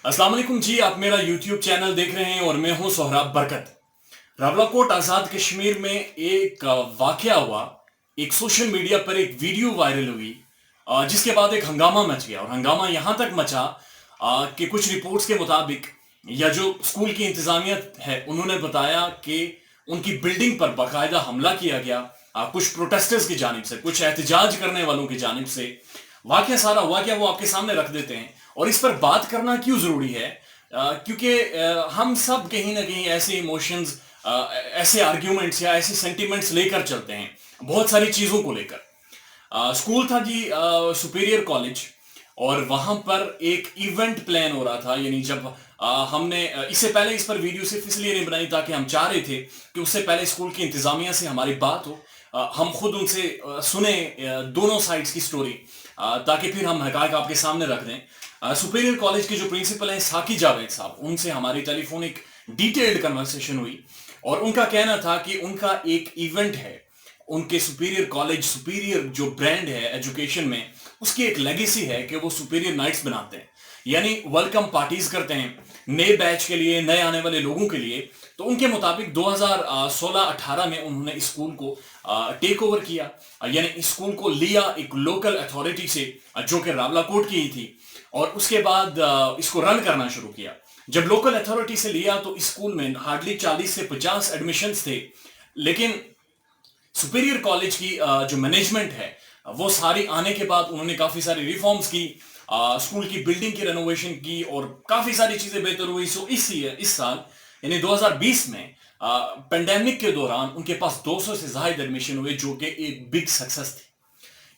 अस्सलाम वालेकुम जी, आप मेरा YouTube चैनल देख रहे हैं और मैं हूं सोहराब बरकत। रावलाकोट आज़ाद कश्मीर में एक वाकया हुआ। एक सोशल मीडिया पर एक वीडियो वायरल हुई, जिसके बाद एक हंगामा मच गया और हंगामा यहां तक मचा कि कुछ रिपोर्ट्स के मुताबिक या जो स्कूल की इंतजामिया है उन्होंने बताया कि उनकी बिल्डिंग पर बाकायदा हमला किया गया, कुछ प्रोटेस्टर्स की जानिब से, कुछ एहतजाज करने वालों की जानिब से। वाकया सारा हुआ क्या वो आपके सामने रख देते हैं। और इस पर बात करना क्यों जरूरी है? क्योंकि हम सब कहीं ना कहीं ऐसे इमोशंस, ऐसे आर्ग्यूमेंट्स या ऐसे सेंटिमेंट्स लेकर चलते हैं बहुत सारी चीजों को लेकर। स्कूल था जी सुपीरियर कॉलेज, और वहां पर एक इवेंट प्लान हो रहा था। यानी जब हमने इससे पहले इस पर वीडियो सिर्फ इसलिए नहीं बनाई ताकि हम चाह रहे थे कि उससे पहले स्कूल की इंतजामिया से हमारी बात हो, हम खुद उनसे सुने दोनों साइड्स की स्टोरी, ताकि फिर हम हकायक आपके सामने रख दें। सुपीरियर कॉलेज के जो प्रिंसिपल हैं साकी जावेद साहब, उनसे हमारी टेलीफोनिक डिटेल्ड कन्वर्सेशन हुई और उनका कहना था कि उनका एक इवेंट है, उनके सुपीरियर कॉलेज, सुपीरियर जो ब्रांड है एजुकेशन में, उसकी एक लेगेसी है कि वो सुपीरियर नाइट्स बनाते हैं, यानी वेलकम पार्टीज करते हैं नए बैच के लिए, नए आने वाले लोगों के लिए। तो उनके मुताबिक 2016-18 में उन्होंने स्कूल को टेक ओवर किया, यानी स्कूल को लिया एक लोकल अथॉरिटी से जो कि रावलाकोट की ही थी, और उसके बाद इसको रन करना शुरू किया। जब लोकल अथॉरिटी से लिया तो स्कूल में हार्डली 40 से 50 एडमिशन्स थे, लेकिन सुपीरियर कॉलेज की जो मैनेजमेंट है वो सारी आने के बाद उन्होंने काफी सारी रिफॉर्म्स की, स्कूल की बिल्डिंग की रेनोवेशन की और काफी सारी चीजें बेहतर हुई। सो इस साल यानी 2020 में पेंडेमिक के दौरान उनके पास 200 से ज्यादा एडमिशन हुए, जो कि एक बिग सक्सेस थी।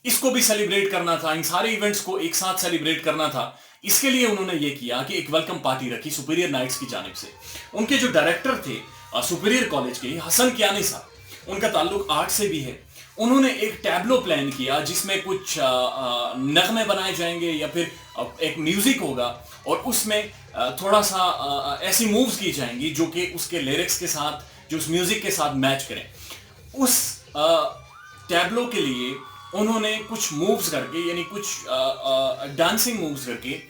इसको भी सेलिब्रेट करना था, इन सारे इवेंट्स को एक साथ सेलिब्रेट करना था। इसके लिए उन्होंने ये किया कि एक वेलकम पार्टी रखी सुपीरियर नाइट्स की जानिब से। उनके जो डायरेक्टर थे सुपीरियर कॉलेज के, हसन कियानी साहब, उनका ताल्लुक आर्ट से भी है। उन्होंने एक टैब्लो प्लान किया जिसमें कुछ नगमे बनाए जाएंगे या फिर एक म्यूजिक होगा, और उसमें थोड़ा सा ऐसी मूव्स की जाएंगी जो कि उसके लिरिक्स के साथ, जो उस म्यूजिक के साथ मैच करें। उस टैब्लो के लिए उन्होंने कुछ मूव्स करके, यानी कुछ डांसिंग मूव्स करके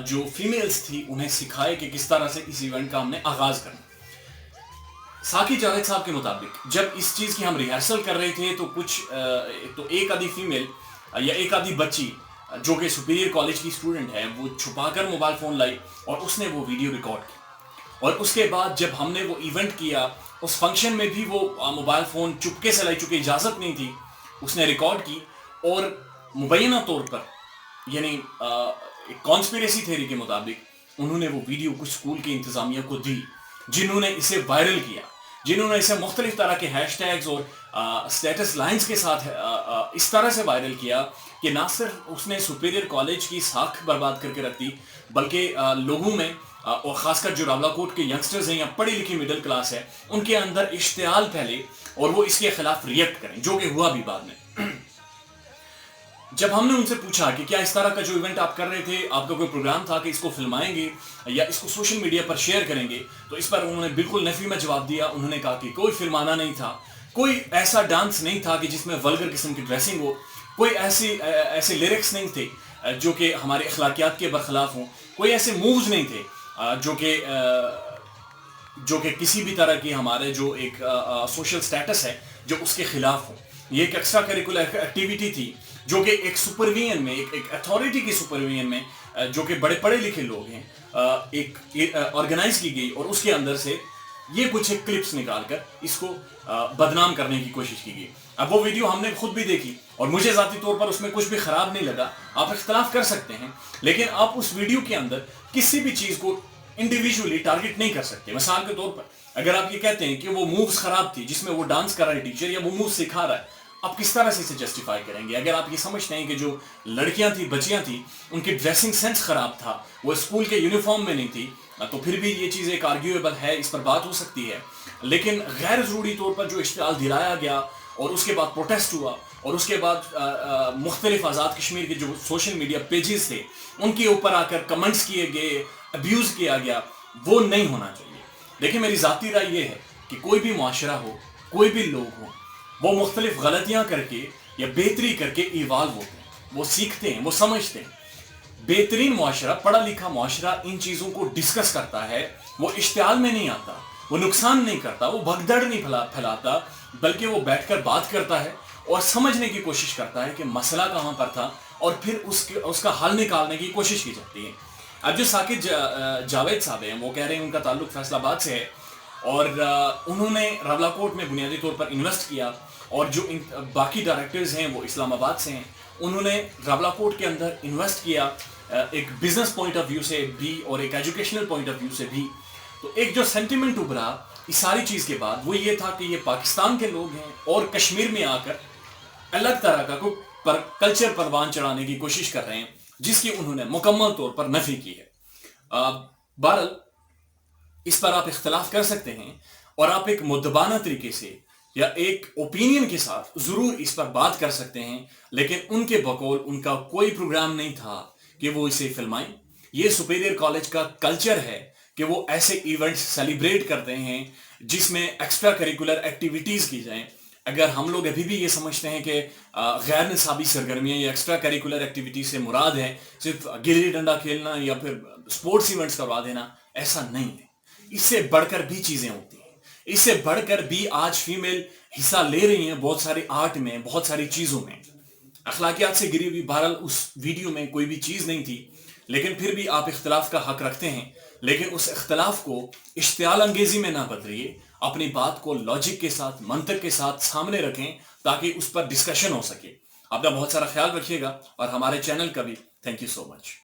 जो फीमेल्स थी उन्हें सिखाए कि किस तरह से इस इवेंट का हमने आगाज करना। साकी जावेद साहब के मुताबिक जब इस चीज की हम रिहर्सल कर रहे थे तो एक आधी फीमेल या एक आधी बच्ची जो कि सुपीरियर कॉलेज की स्टूडेंट है, वो छुपाकर मोबाइल फोन लाई और उसने वो वीडियो रिकॉर्ड की। और उसके बाद जब हमने वो इवेंट किया, उस फंक्शन में भी वो मोबाइल फोन चुपके से लाई, चूंकि इजाजत नहीं थी, उसने रिकॉर्ड की और मुबैना तौर पर, यानी कॉन्स्पिरेसी थ्योरी के मुताबिक उन्होंने वो वीडियो कुछ स्कूल की इंतजामिया को दी, जिन्होंने इसे वायरल किया, जिन्होंने इसे मुख्तलिफ तरह के हैशटैग्स और स्टेटस लाइन्स के साथ इस तरह से वायरल किया कि ना सिर्फ उसने सुपीरियर कॉलेज की साख बर्बाद करके रख दी, बल्कि लोगों में और खासकर जो रावलाकोट के यंगस्टर्स हैं या पढ़ी लिखी मिडिल क्लास है, उनके अंदर इश्तियाल फैले और वो इसके खिलाफ रिएक्ट करें, जो कि हुआ भी बाद में। जब हमने उनसे पूछा कि क्या इस तरह का जो इवेंट आप कर रहे थे, आपका कोई प्रोग्राम था कि इसको फिल्माएंगे या इसको सोशल मीडिया पर शेयर करेंगे, तो इस पर उन्होंने बिल्कुल नफी में जवाब दिया। उन्होंने कहा कि कोई फिल्माना नहीं था, कोई ऐसा डांस नहीं था कि जिसमें वल्गर किस्म की ड्रेसिंग हो, कोई ऐसे लिरिक्स नहीं थे जो कि हमारे अखलाकियात के बरखिलाफ हों, कोई ऐसे मूव्स नहीं थे जो कि किसी भी तरह की हमारे जो एक सोशल स्टेटस है जो उसके खिलाफ हो। ये एक एक्स्ट्रा करिकुलर एक्टिविटी थी जो कि एक सुपरविजन में, एक अथॉरिटी की सुपरविजन में, जो कि बड़े पढ़े लिखे लोग हैं, एक ऑर्गेनाइज की गई और उसके अंदर से ये कुछ एक क्लिप्स निकालकर इसको बदनाम करने की कोशिश की गई। अब वो वीडियो हमने खुद भी देखी और मुझे जाती तौर पर उसमें कुछ भी खराब नहीं लगा। आप इख्तलाफ कर सकते हैं, लेकिन आप उस वीडियो के अंदर किसी भी चीज को इंडिविजुअली टारगेट नहीं कर सकते। मिसाल के तौर पर अगर आप ये कहते हैं कि वो मूव्स खराब थी जिसमें वो डांस कर रहा है टीचर, या वो मूव सिखा रहा है, आप किस तरह से इसे जस्टिफाई करेंगे? अगर आप ये समझते हैं कि जो लड़कियां थी, बच्चियां थी, उनकी ड्रेसिंग सेंस खराब था, वो स्कूल के यूनिफॉर्म में नहीं थी, तो फिर भी ये चीज़ एक आर्ग्यूएबल है, इस पर बात हो सकती है। लेकिन गैर ज़रूरी तौर पर जो इश्तियाल दिलाया गया और उसके बाद प्रोटेस्ट हुआ और उसके बाद मुख्तलिफ आज़ाद कश्मीर के जो सोशल मीडिया पेजेस थे उनके ऊपर आकर कमेंट्स किए गए, अब्यूज़ किया गया, वो नहीं होना चाहिए। देखिए, मेरी ज़ाती राय ये है कि कोई भी मुआशरा हो, कोई भी लोग हो, वो मुख्तलिफ गलतियां करके या बेहतरी करके इवाल्व होते हैं, वो सीखते हैं, वो समझते हैं। बेहतरीन मुआशरा, पढ़ा लिखा मुआशरा इन चीज़ों को डिस्कस करता है, वो इश्तियाल में नहीं आता, वो नुकसान नहीं करता, वो भगदड़ नहीं फैलाता, बल्कि वो बैठकर बात करता है और समझने की कोशिश करता है कि मसला कहाँ पर था और फिर उसका हल निकालने की कोशिश की जाती है। अब जो साकिब जावेद साहब हैं, वो कह रहे हैं उनका ताल्लुक फैसलाबाद से है और उन्होंने रावलाकोट में बुनियादी तौर पर इन्वेस्ट किया, और जो बाकी डायरेक्टर्स हैं वो इस्लामाबाद से हैं। उन्होंने रावलाकोट के अंदर इन्वेस्ट किया एक बिजनेस पॉइंट ऑफ व्यू से भी और एक एजुकेशनल पॉइंट ऑफ व्यू से भी। तो एक जो सेंटिमेंट उभरा इस सारी चीज़ के बाद वो ये था कि ये पाकिस्तान के लोग हैं और कश्मीर में आकर अलग तरह का कोई कल्चर परवान चढ़ाने की कोशिश कर रहे हैं, जिसकी उन्होंने मुकम्मल तौर पर नफी की है। बहरहाल इस पर आप इख्तलाफ कर सकते हैं और आप एक मुद्दबाना तरीके से या एक ओपिनियन के साथ जरूर इस पर बात कर सकते हैं, लेकिन उनके बकौल उनका कोई प्रोग्राम नहीं था कि वो इसे फिल्माएं। ये सुपीरियर कॉलेज का कल्चर है कि वो ऐसे इवेंट्स सेलिब्रेट करते हैं जिसमें एक्स्ट्रा करिकुलर एक्टिविटीज की जाएं। अगर हम लोग अभी भी ये समझते हैं कि गैर निसाबी सरगर्मियां या एक्स्ट्रा करिकुलर एक्टिविटीज से मुराद है सिर्फ गिल्ली डंडा खेलना या फिर स्पोर्ट्स इवेंट्स करवा देना, ऐसा नहीं है। इससे बढ़कर भी चीजें होती हैं, इससे बढ़कर भी आज फीमेल हिस्सा ले रही हैं बहुत सारे आर्ट में, बहुत सारी चीजों में। अखलाकियात से गिरी हुई, बहरहाल उस वीडियो में कोई भी चीज नहीं थी, लेकिन फिर भी आप इख्तलाफ का हक रखते हैं, लेकिन उस इख्तलाफ को इश्तियाल अंगेजी में ना बदलिए। अपनी बात को लॉजिक के साथ, मंतक के साथ सामने रखें ताकि उस पर डिस्कशन हो सके। अपना बहुत सारा ख्याल रखिएगा और हमारे चैनल का भी थैंक यू सो मच।